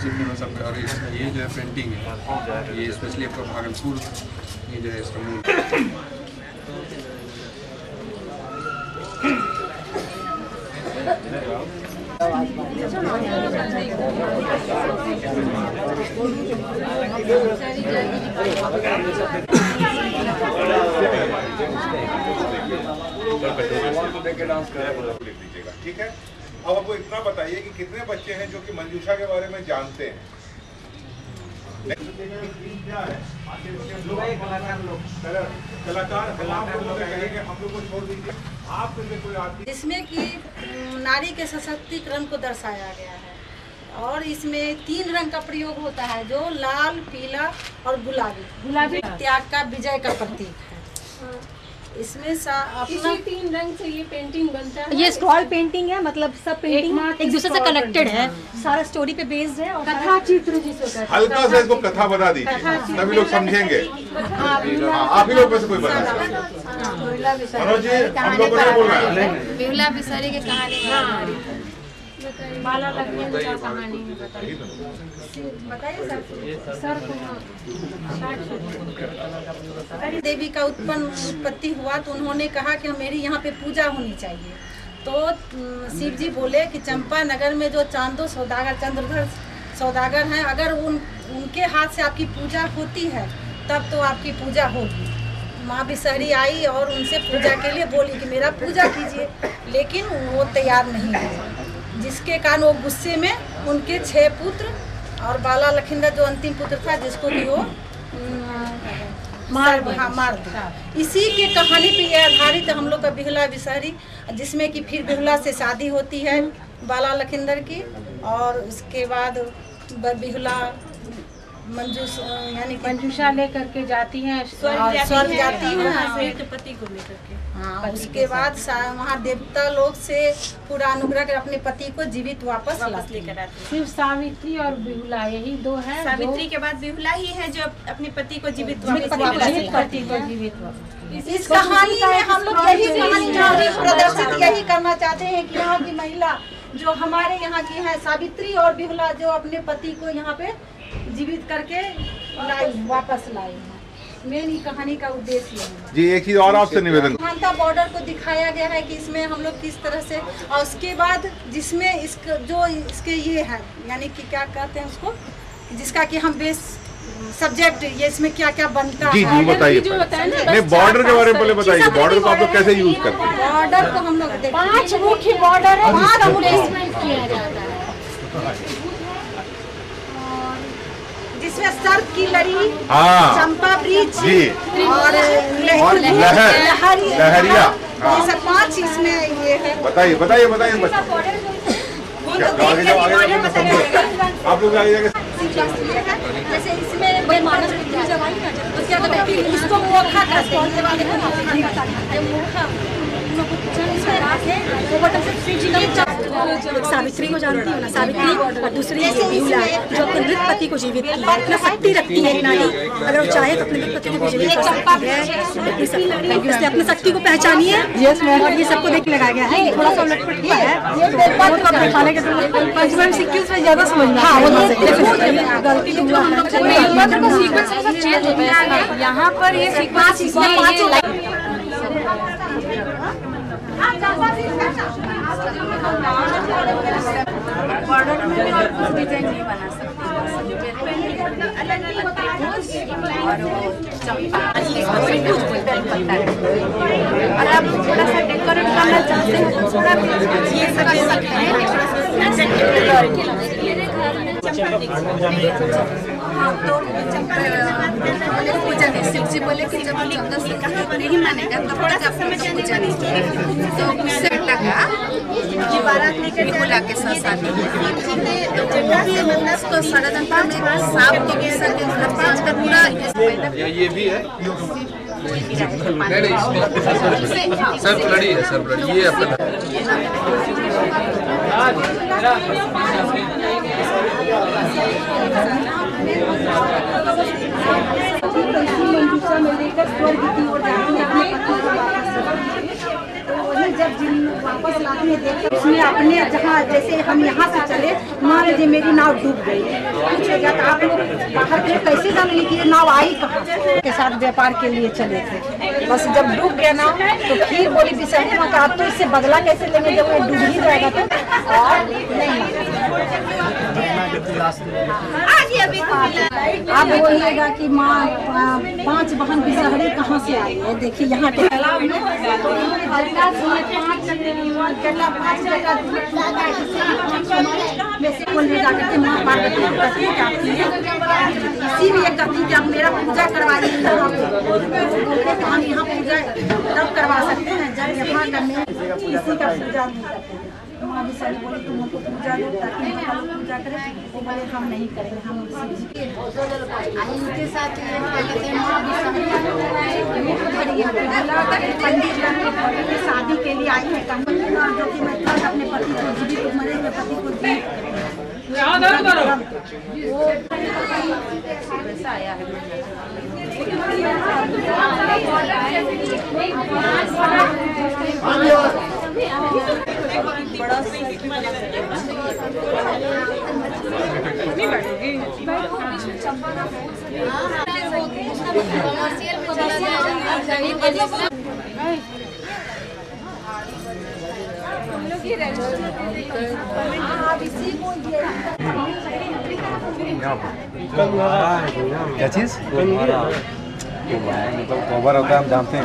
सिर्फ सब। और ये जो है पेंटिंग है, ये स्पेशली आपका भागलपुर ये जो है इसका मूल। ठीक है। अब आपको इतना बताइए कि कितने बच्चे हैं जो कि मंजूषा के बारे में जानते हैं? कलाकार हम लोग को छोड़ दीजिए, आप कोई आदमी जिसमें कि नारी के सशक्तिकरण को दर्शाया गया है। और इसमें 3 रंग का प्रयोग होता है, जो लाल, पीला और गुलाबी त्याग का, विजय का प्रतीक है। इसमें अपना 3 रंग से ये पेंटिंग बनता है। ये स्क्रॉल पेंटिंग है, मतलब सब पेंटिंग एक दूसरे से कनेक्टेड है, सारा स्टोरी पे बेस्ड है। और कथा चित्र जिसे कहते हैं। हल्का सा इसको कथा बता दीजिए, तभी लोग समझेंगे। आप ही लोग में से कोई बता मनोज जी, हम लोग को बोल रहे हैं। बिहुला बिसारी की कहानी बाला लखींद्र का कहानी बताइए सर। देवी का उत्पत्ति हुआ तो उन्होंने कहा कि मेरी यहाँ पे पूजा होनी चाहिए। तो शिव जी बोले कि चंपा नगर में जो चांदो सौदागर, चंद्रधर सौदागर हैं, अगर उनके हाथ से आपकी पूजा होती है तब तो आपकी पूजा होगी। माँ बिसहरी आई और उनसे पूजा के लिए बोली कि मेरा पूजा कीजिए, लेकिन वो तैयार नहीं हुए, जिसके कारण वो गुस्से में उनके 6 पुत्र और बाला लखींद्र जो अंतिम पुत्र था, जिसको भी वो मार दिया। इसी के कहानी पे ये आधारित हम लोग का बिहुला बिसहरी, जिसमें कि फिर बिहुला से शादी होती है बाला लखींद्र की, और उसके बाद बिहुला यानी मंजूषा लेकर के जाती हैं स्वर्ग जाती हैं अपने पति को लेकर के। हाँ, उसके बाद वहाँ देवता लोग से पूरा अनुग्रह कर अपने पति को जीवित वापस लेकर आते हैं। सिर्फ सावित्री और बिहुला यही 2 हैं। सावित्री के बाद बिहुला ही है जो अपने पति को जीवित इस कहानी में हम लोग यही कहानी प्रदर्शित यही करना चाहते हैं कि यहाँ की महिला जो हमारे यहाँ की है, सावित्री और बिहुला, जो अपने पति को यहाँ पे जीवित करके वापस लाए हैं। मेन ये कहानी का उद्देश्य है जी। एक चीज और आपसे निवेदन, मानता बॉर्डर को दिखाया गया है कि इसमें हम लोग किस तरह से, और उसके बाद जिसमें इसके ये है, यानी कि क्या कहते हैं उसको, जिसका कि हम बेस सब्जेक्ट, ये इसमें क्या क्या बनता है। जी बताइए। नहीं, बॉर्डर के बारे में पहले बताइए, बॉर्डर को आप लोग कैसे यूज करते हैं? बॉर्डर को हम लोग 5 मुख्य बॉर्डर है, 5 प्लेसमेंट किया जाता है, जिसमें सर्प की लड़ी, चंपा ब्रिज और लहरिया, ये सब 5 इसमें ये है। बताइए बताइए बताइए। आप लोग आगे जाके जैसे इसमें इसको मोखा कहते हैं। सावित्री को जानती हो ना, सावित्री, और दूसरी बिहुला जो अपने मृत पति को जीवित किया है। इतना शक्ति रखती है एक नारी, अगर वो चाहे तो अपने मृत पति को जीवित कर सकती है। इसलिए अपनी शक्ति को पहचानिए। और ये सबको देख लगाया गया है, थोड़ा सा लटपट हुआ है तो दिखाने के पंचम सीक्वेंस में ज्यादा समझना। हाँ, वो गलती हुआ है यहाँ पर ये सीक्वेंस बॉर्डर में और कुछ डिजाइन नहीं बना सकते और आप थोड़ा सा डेकोरेट करना चाहते हैं तो थोड़ा ये सब पूजा नहीं, शिव जी बोले कि जब 14 से नहीं मानेगा तो थोड़ा सा पूजा नहीं, तो उससे लगा कि बारात लेकर बिहुला के साथ शादी तो षड्यंत्र में सांप के विसर्जन का पूरा ये भी है। नहीं सर्प लड़ी है, सर्प लड़ी ये अपना मंजूषा में लेकर स्वर्ग की ओर जाती है। जब जिन वापस लाते हैं देखते उसमें अपने जहाँ जैसे हम यहाँ से चले मान लीजिए मेरी नाव डूब गई, पूछेगा तो आप लोग बाहर के कैसे जानेंगे कि ये नाव आई कहाँ के साथ व्यापार के लिए चले थे। बस जब डूब गया नाव तो फिर बोली बिसहरी माँ आप तो इससे बदला कैसे लेंगे जब वो डूब ही जाएगा तो और नहीं आप बोलिएगा कि माँ 5 बहन बिसहरी कहाँ से आई है। देखिए यहाँ के तालाब में माँ पार्वती कहती है इसी में एक कहती कि आप मेरा पूजा करवाइए हम यहाँ पूजा तब करवा सकते हैं जब यहाँ करने किसी का पूजा नहीं करते। माँ भी सही बोली तुम हमको पूजा दो ताकि हम पूजा करें, वो बोले हम नहीं करेंगे हम इनके साथ पंडित शादी के लिए आई है जो कि मैं अपने पति को जीवित मरे पति को आया क्या चीज मतलब कवर होता है हम जानते हैं।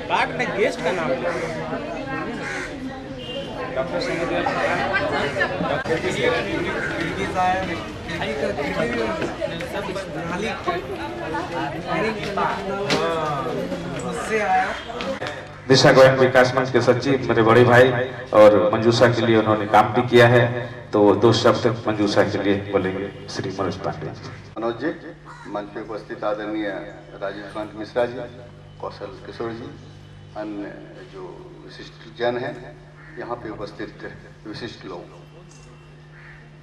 कार्ड में गेस्ट का नाम डॉक्टर दिशा गोयन विकास मंच के सचिव मेरे बड़े भाई और मंजूषा के लिए उन्होंने काम भी किया है, तो 2 शब्द मंजूषा के लिए बोलेंगे श्री मनोज पांडे। मनोज जी, मंच पे उपस्थित आदरणीय राजीव कांत मिश्रा जी, कौशल किशोर जी, अन्य जो विशिष्ट जन हैं, यहाँ पे उपस्थित विशिष्ट लोग,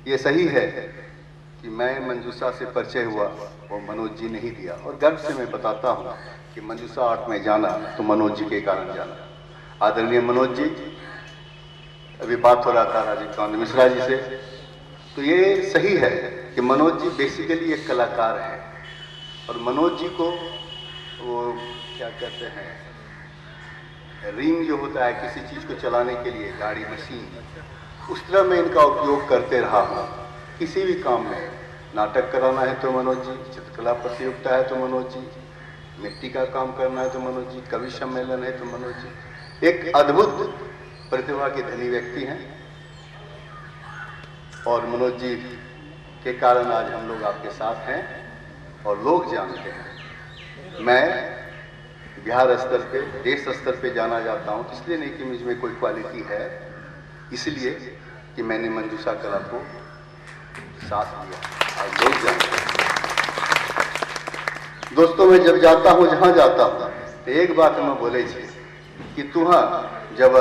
ये सही है कि मैं मंजूषा से परिचय हुआ वो मनोज जी ने ही दिया, और गर्व से मैं बताता हूँ कि मंजूषा आर्ट में जाना तो मनोज जी के कारण जाना। आदरणीय मनोज जी, अभी बात हो रहा था राजीव कांत मिश्रा जी से, तो ये सही है कि मनोज जी बेसिकली एक कलाकार हैं, और मनोज जी को वो क्या कहते हैं, रिंग जो होता है किसी चीज़ को चलाने के लिए, गाड़ी मशीन, उस तरह मैं इनका उपयोग करते रहा हूँ। किसी भी काम में, नाटक कराना है तो मनोज जी, चित्रकला प्रतियोगिता है तो मनोज जी, मिट्टी का काम करना है तो मनोज जी, कवि सम्मेलन है तो मनोज जी एक अद्भुत प्रतिभा के धनी व्यक्ति हैं, और मनोज जी के कारण आज हम लोग आपके साथ हैं और लोग जानते हैं। मैं बिहार स्तर पे, देश स्तर पे जाना जाता हूँ, इसलिए नहीं कि मुझ में कोई क्वालिटी है, इसलिए कि मैंने मंजूषा कला को साथ दिया और लोग जानते हैं। दोस्तों, मैं जब जाता हूँ, जहाँ जाता हूँ, तो एक बात मैं बोले कि तुहा जब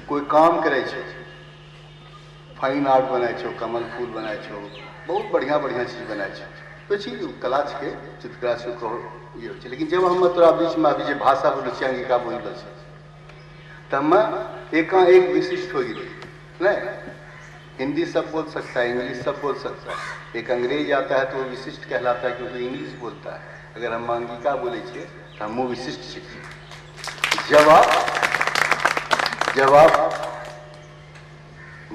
कोई काम करे छो, फाइन आर्ट बनाए छो, कमल फूल बनाए छो, बहुत बढ़िया बढ़िया चीज बनाए छो, तो चीज कला के चित्रकला से ये हो, लेकिन जब हम तोरा बीच में अभी भाषा बोल अंगिका बोल तब एक विशिष्ट हो गई नहीं। हिंदी सब बोल सकता है, इंग्लिश सब बोल सकता है, एक अंग्रेज आता है तो वो विशिष्ट कहलाता है क्योंकि इंग्लिश बोलता है। अगर हम अंगिका बोले छे तो हम वो विशिष्ट सीखिए। जब आप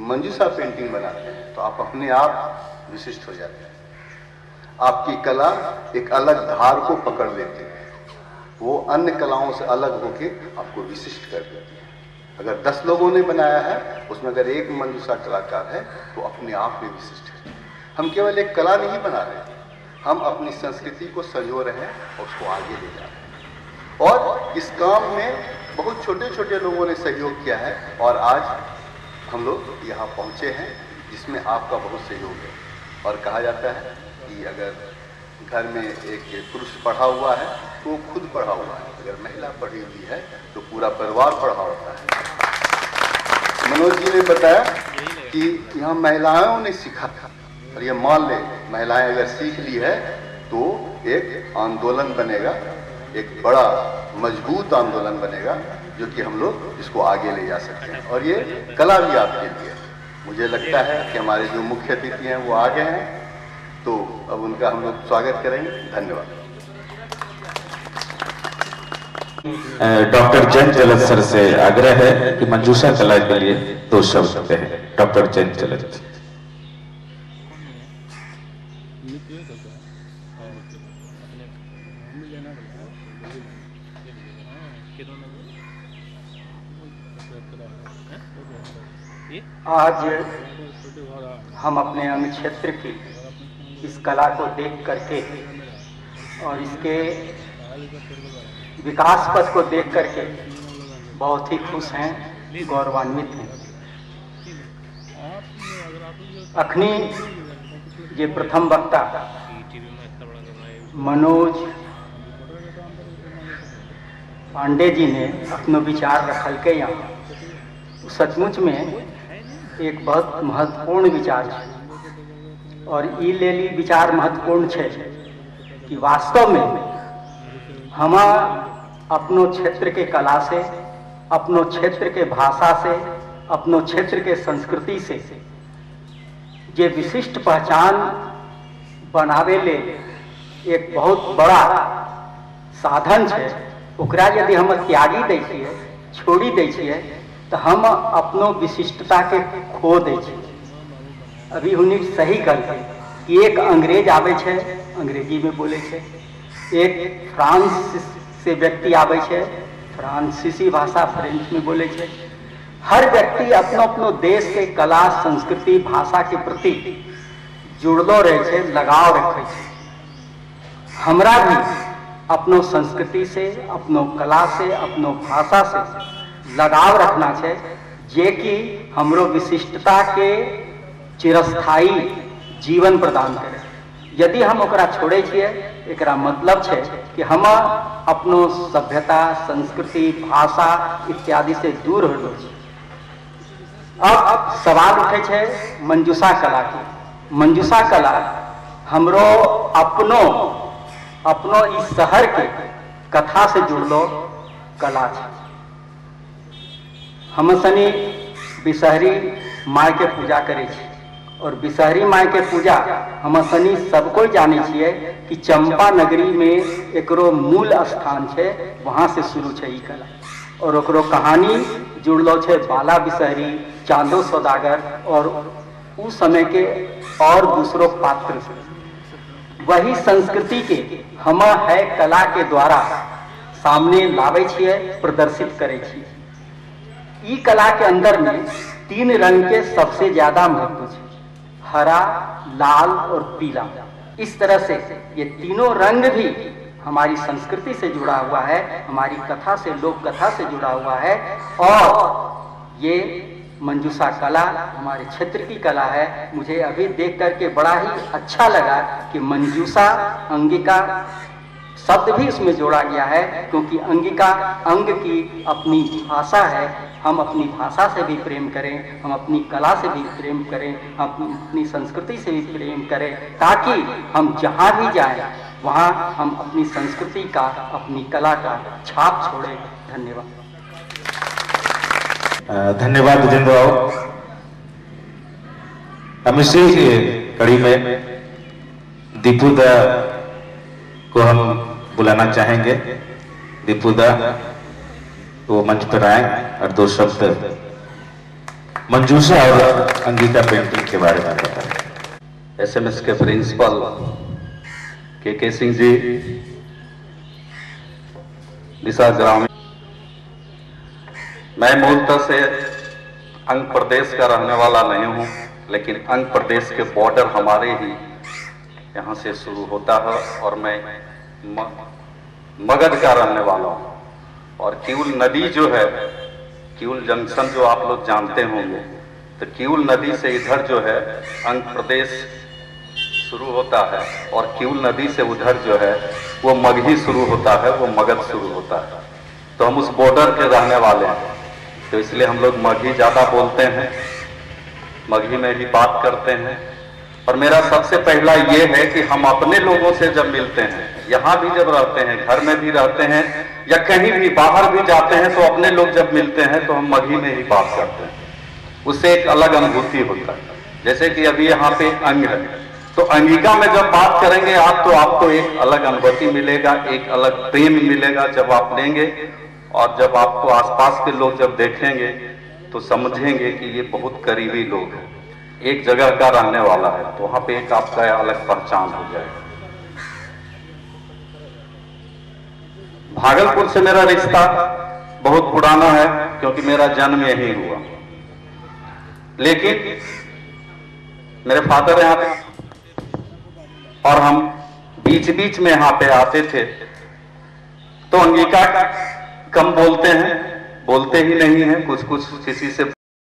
मंजूषा पेंटिंग बनाते हैं तो आप अपने आप विशिष्ट हो जाते हैं। आपकी कला एक अलग धार को पकड़ लेती है, वो अन्य कलाओं से अलग होके आपको विशिष्ट कर देती है। अगर 10 लोगों ने बनाया है, उसमें अगर एक मंजूषा कलाकार है तो अपने आप में विशिष्ट है। हम केवल एक कला नहीं बना रहे, हम अपनी संस्कृति को संजो रहे हैं और उसको आगे ले जा रहे हैं। और इस काम में बहुत छोटे छोटे लोगों ने सहयोग किया है और आज हम लोग यहाँ पहुँचे हैं, जिसमें आपका बहुत सहयोग है। और कहा जाता है कि अगर घर में एक पुरुष पढ़ा हुआ है तो वो खुद पढ़ा हुआ है, अगर महिला पढ़ी हुई है तो पूरा परिवार पढ़ा होता है। मनोज जी ने बताया कि यहाँ महिलाओं ने सीखा था और और ये मान ले महिलाएं अगर सीख ली है तो एक आंदोलन बनेगा, एक बड़ा मजबूत आंदोलन बनेगा जो कि हम लोग इसको आगे ले जा सकते हैं। और ये कला भी आपके लिए, मुझे लगता है कि हमारे जो मुख्य अतिथि हैं वो आ गए हैं, तो अब उनका हम लोग स्वागत करेंगे। धन्यवाद। डॉक्टर जैन जलद सर से आग्रह है कि मंजूषा कला के लिए 2 शब्द कहें। डॉक्टर जैन जलद। आज हम अपने अंग क्षेत्र की इस कला को देख करके और इसके विकास पथ को देख करके बहुत ही खुश हैं, गौरवान्वित हैं। अखनी ये प्रथम वक्ता मनोज पांडे जी ने अपने विचार रखल के यहाँ सचमुच में एक बहुत महत्वपूर्ण विचार है और ई लेली विचार महत्वपूर्ण है कि वास्तव में हम अपनो क्षेत्र के कला से, अपनो क्षेत्र के भाषा से, अपनो क्षेत्र के संस्कृति से जे विशिष्ट पहचान बनावे ले एक बहुत बड़ा साधन है, ओकरा यदि हम त्यागी दै छियै, छोड़ी दै छियै तो हम अपनो विशिष्टता के खो दै छियै। अभी हुनी सही कहलकै कि एक अंग्रेज आवे छे, अंग्रेजी में बोले छे, एक फ्रांस से व्यक्ति आवे छे, फ्रांसीसी भाषा फ्रेंच में बोले छे। हर व्यक्ति अपनो अपनो देश के कला, संस्कृति, भाषा के प्रति जुड़लो रहे छे, लगाव रखे छे। हमरा भी अपनो संस्कृति से, अपनो कला से, अपनो भाषा से लगाव रखना है, जे कि हमरो विशिष्टता के चिरस्थायी जीवन प्रदान करे। यदि हम ओकरा छोड़े छिए, एकरा मतलब है कि हम अपनो सभ्यता, संस्कृति, भाषा इत्यादि से दूर हो गए। अब सवाल उठे छे मंजूषा कला की। मंजूषा कला हमरो अपनो इस शहर के कथा से जुड़लो कला है। हम सनी बिसहरी माय के पूजा करे छी और बिसहरी माय के पूजा हम सनी सब कोई जाने छिए कि चंपा नगरी में एकरो मूल स्थान है, वहां से शुरू है ई कला और ओकरो कहानी जुड़लो है बाला बिसहरी, चांदो सौदागर और उस समय के और दूसरों पात्र से। वही संस्कृति के हम है कला के द्वारा सामने लावे छिए, प्रदर्शित करे छिए। ई कला के अंदर में 3 रंग के सबसे ज्यादा महत्व है, हरा, लाल और पीला। इस तरह से ये तीनों रंग भी हमारी संस्कृति से जुड़ा हुआ है, हमारी कथा से, लोक कथा से जुड़ा हुआ है। और ये मंजूषा कला हमारे क्षेत्र की कला है। मुझे अभी देख करके बड़ा ही अच्छा लगा कि मंजूषा, अंगिका शब्द भी इसमें जोड़ा गया है, क्योंकि अंगिका अंग की अपनी भाषा है। हम अपनी भाषा से भी प्रेम करें, हम अपनी कला से भी प्रेम करें, हम अपनी संस्कृति से भी प्रेम करें, ताकि हम जहाँ भी जाएं वहाँ हम अपनी संस्कृति का, अपनी कला का छाप छोड़ें। धन्यवाद। धन्यवाद विजेंद्र राव। हम इसी कड़ी में दीपूदा को हम बुलाना चाहेंगे। दीपूदा वो मंच पर आए और 2 शब्द मंजूषा और अंगिका पेंटिंग के बारे में बताएं। SMS के प्रिंसिपल के सिंह जी, दिशा ग्रामीण। मैं मूलतः से अंग प्रदेश का रहने वाला नहीं हूँ, लेकिन अंग प्रदेश के बॉर्डर हमारे ही यहाँ से शुरू होता है और मैं मगध का रहने वाला हूँ। और किउल नदी जो है, किउल जंक्शन जो आप लोग जानते होंगे, तो किउल नदी से इधर जो है अंग प्रदेश शुरू होता है और किउल नदी से उधर जो है वो मगही शुरू होता है, वो मगध शुरू होता है। तो हम उस बॉर्डर के रहने वाले हैं, तो इसलिए हम लोग मगही ज़्यादा बोलते हैं, मगही में ही बात करते हैं। और मेरा सबसे पहला ये है कि हम अपने लोगों से जब मिलते हैं, यहाँ भी जब रहते हैं, घर में भी रहते हैं या कहीं भी बाहर भी जाते हैं, तो अपने लोग जब मिलते हैं तो हम मगही में ही बात करते हैं, उससे एक अलग अनुभूति होता है। जैसे कि अभी यहाँ पे अंग है, तो अंगिका में जब बात करेंगे आप, तो आपको एक अलग अनुभूति मिलेगा, एक अलग प्रेम मिलेगा जब आप लेंगे, और जब आपको आसपास के लोग जब देखेंगे तो समझेंगे कि ये बहुत करीबी लोग हैं, एक जगह का रहने वाला है, तो वहां पे एक आपका अलग पहचान हो जाएगा। भागलपुर से मेरा रिश्ता बहुत पुराना है, क्योंकि मेरा जन्म यहीं हुआ, लेकिन मेरे फादर यहाँ पे और हम बीच बीच में यहाँ पे आते थे, तो अंगिका कम बोलते हैं, बोलते ही नहीं है, कुछ कुछ किसी से